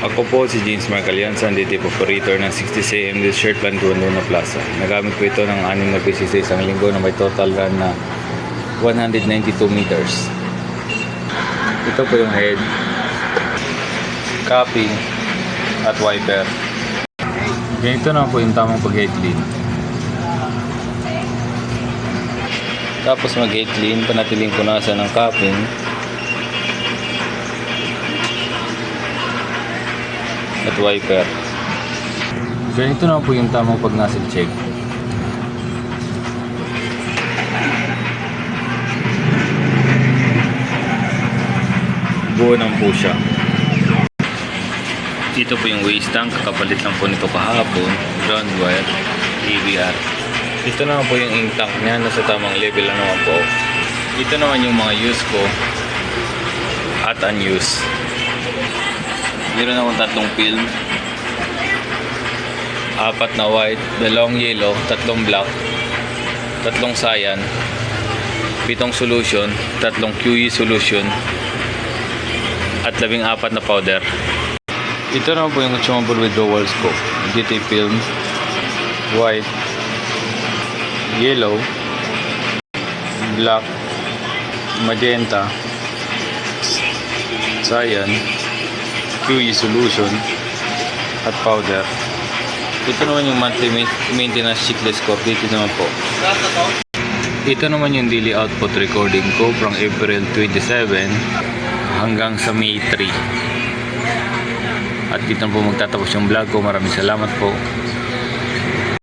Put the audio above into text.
Ako po si James Marcalianza, DT operator ng 60cm Shirt Plan Luna Plaza. Nagamit po ito ng 6 na beses sa isang linggo na may total run na 192 meters. Ito po yung head, capping, at wiper. Ganito na po yung tamang pag-head clean. Tapos mag-head clean, panatiling punasan ng capping. At wiper. Ganito na po yung tamang pag-nozzle check. Buo ng po siya. Ito po yung waste tank, kakapalit lang po nito kahapon. Ground wire, ABR. Ito naman po yung ink tank niya, nasa tamang level na naman po. Ito naman yung mga use ko at unused. Meron akong 3 film, 4 na white, 2 yellow, 3 black, 3 cyan, 7 solution, 3 QE solution, at 14 na powder. Ito naman po yung consumable withdrawal scope. GT film, white, yellow, black, magenta, cyan, QE solution, at powder. Ito naman yung monthly maintenance checklist ko. Dito naman po. Ito naman yung daily output recording ko from April 27 hanggang sa May 3. At dito na po magtatapos yung vlog ko. Maraming salamat po.